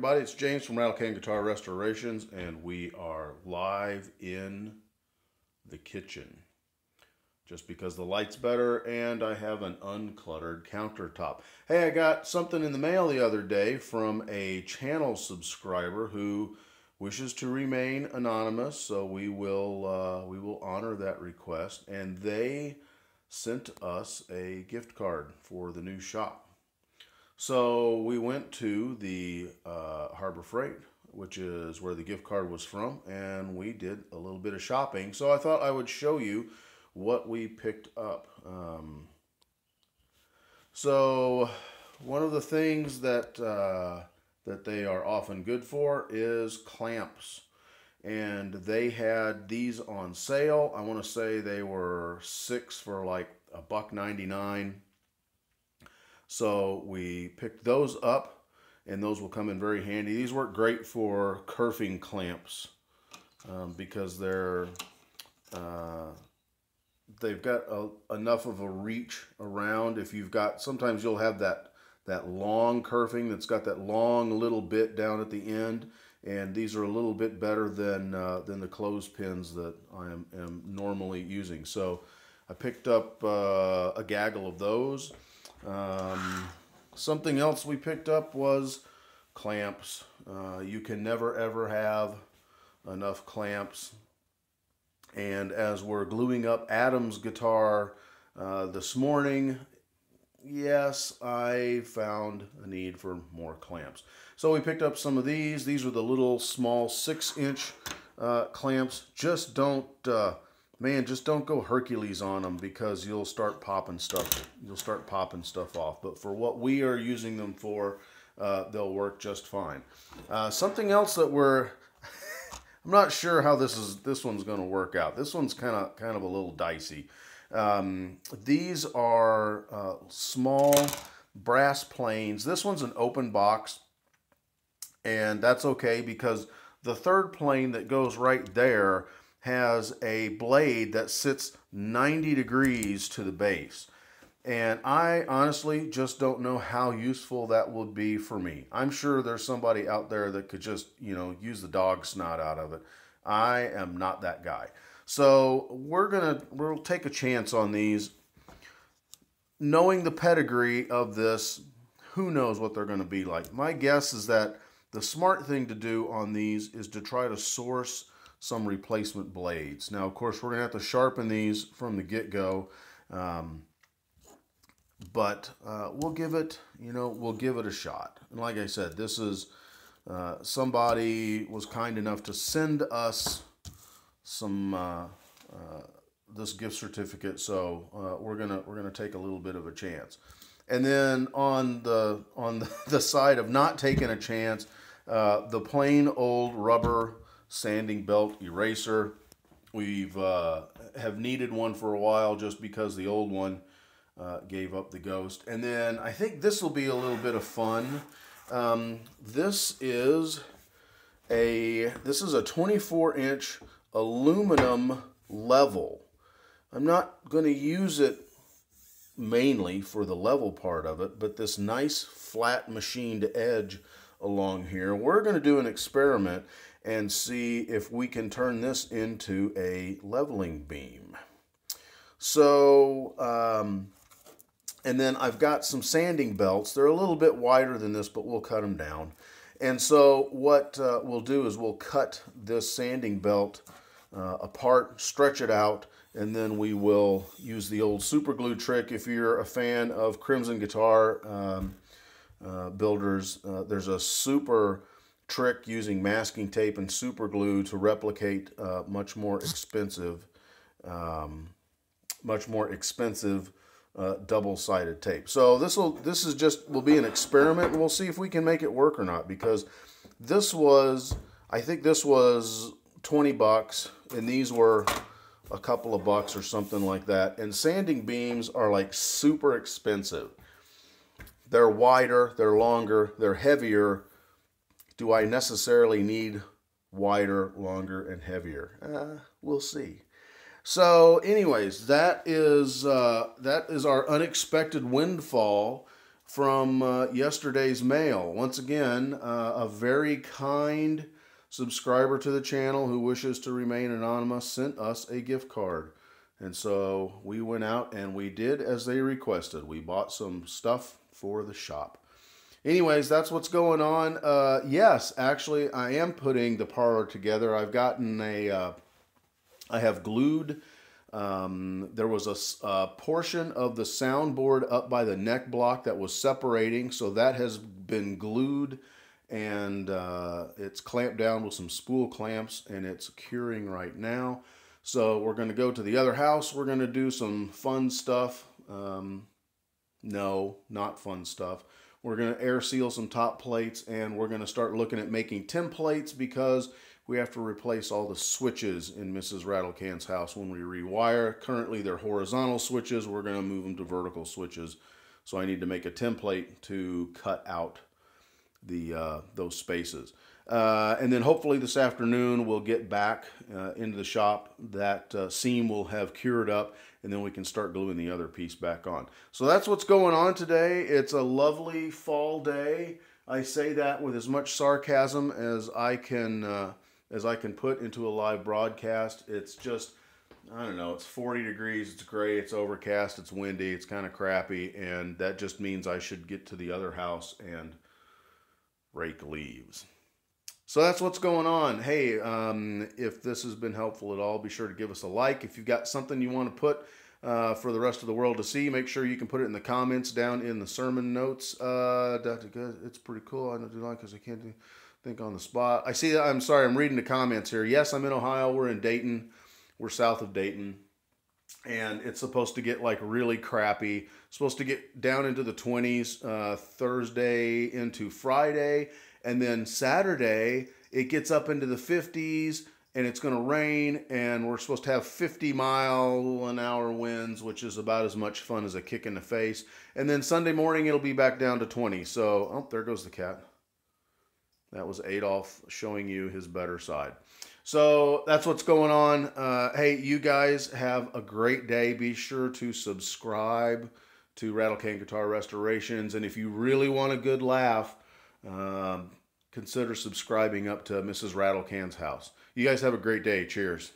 everybody, it's James from Rattlecan Guitar Restorations, and we are live in the kitchen. Just because the light's better and I have an uncluttered countertop. Hey, I got something in the mail the other day from a channel subscriber who wishes to remain anonymous, so we will honor that request. And they sent us a gift card for the new shop. So we went to the Harbor Freight, which is where the gift card was from, and we did a little bit of shopping. So I thought I would show you what we picked up. So one of the things that that they are often good for is clamps, and they had these on sale. I want to say they were 6 for like $1.99. So we picked those up, and those will come in very handy. These work great for kerfing clamps because they've got enough of a reach around. If you've got, sometimes you'll have that long kerfing that's got that long little bit down at the end, and these are a little bit better than the clothespins that I am normally using. So I picked up a gaggle of those. Something else we picked up was clamps. You can never ever have enough clamps. And as we're gluing up Adam's guitar this morning, yes, I found a need for more clamps. So we picked up some of these. These are the little small 6-inch clamps. Just don't man, just don't go Hercules on them, because you'll start popping stuff. You'll start popping stuff off. But for what we are using them for, they'll work just fine. Something else that I'm not sure how this one's going to work out. This one's kind of a little dicey. These are small brass planes. This one's an open box, and that's okay because the third plane that goes right there has a blade that sits 90 degrees to the base. And I honestly just don't know how useful that would be for me. I'm sure there's somebody out there that could just, use the dog snot out of it. I am not that guy. So we'll take a chance on these. Knowing the pedigree of this, who knows what they're going to be like. My guess is that the smart thing to do on these is to try to source some replacement blades. Now, of course, we're going to have to sharpen these from the get-go, but we'll give it a shot. And like I said, this is somebody was kind enough to send us some this gift certificate, so we're gonna take a little bit of a chance. And then on the side of not taking a chance, the plain old rubber sanding belt eraser. We've have needed one for a while just because the old one gave up the ghost. And then I think this will be a little bit of fun. This is a 24-inch aluminum level. I'm not going to use it mainly for the level part of it, but this nice flat machined edge along here. We're going to do an experiment and see if we can turn this into a leveling beam. So, and then I've got some sanding belts. They're a little bit wider than this, but we'll cut them down. And so what we'll do is we'll cut this sanding belt apart, stretch it out, and then we will use the old super glue trick. If you're a fan of Crimson Guitar builders, there's a super trick using masking tape and super glue to replicate much more expensive double-sided tape. So this will be an experiment, and we'll see if we can make it work or not, because I think this was 20 bucks, and these were a couple of bucks or something like that. And sanding beams are like super expensive. They're wider, they're longer, they're heavier. Do I necessarily need wider, longer, and heavier? We'll see. So anyways, that is our unexpected windfall from yesterday's mail. Once again, a very kind subscriber to the channel who wishes to remain anonymous sent us a gift card. And so we went out and we did as they requested. We bought some stuff for the shop. Anyways, that's what's going on. Yes, actually, I am putting the parlor together. I've gotten I have glued, there was a portion of the soundboard up by the neck block that was separating, so that has been glued, and it's clamped down with some spool clamps, and it's curing right now. So we're going to go to the other house. We're going to do some fun stuff. No, not fun stuff. We're going to air seal some top plates, and we're going to start looking at making templates because we have to replace all the switches in Mrs. Rattlecan's house when we rewire. Currently, they're horizontal switches. We're going to move them to vertical switches. So I need to make a template to cut out the those spaces. And then hopefully this afternoon we'll get back into the shop. That seam will have cured up, and then we can start gluing the other piece back on. So that's what's going on today. It's a lovely fall day. I say that with as much sarcasm as I can put into a live broadcast. It's just, I don't know, it's 40 degrees, it's gray, it's overcast, it's windy, it's kind of crappy, and that just means I should get to the other house and rake leaves. So that's what's going on. Hey, if this has been helpful at all, be sure to give us a like. If you've got something you want to put for the rest of the world to see, make sure you can put it in the comments down in the sermon notes. It's pretty cool. I don't do like because I can't think on the spot. I see that. I'm sorry. I'm reading the comments here. Yes, I'm in Ohio. We're in Dayton. We're south of Dayton. And it's supposed to get like really crappy. It's supposed to get down into the 20s Thursday into Friday. And then Saturday, it gets up into the 50s, and it's going to rain, and we're supposed to have 50-mile-an-hour winds, which is about as much fun as a kick in the face. And then Sunday morning, it'll be back down to 20. So, oh, there goes the cat. That was Adolf showing you his better side. So that's what's going on. Hey, you guys have a great day. Be sure to subscribe to Rattlecan Guitar Restorations. And if you really want a good laugh, consider subscribing up to Mrs. Rattlecan's house. You guys have a great day. Cheers.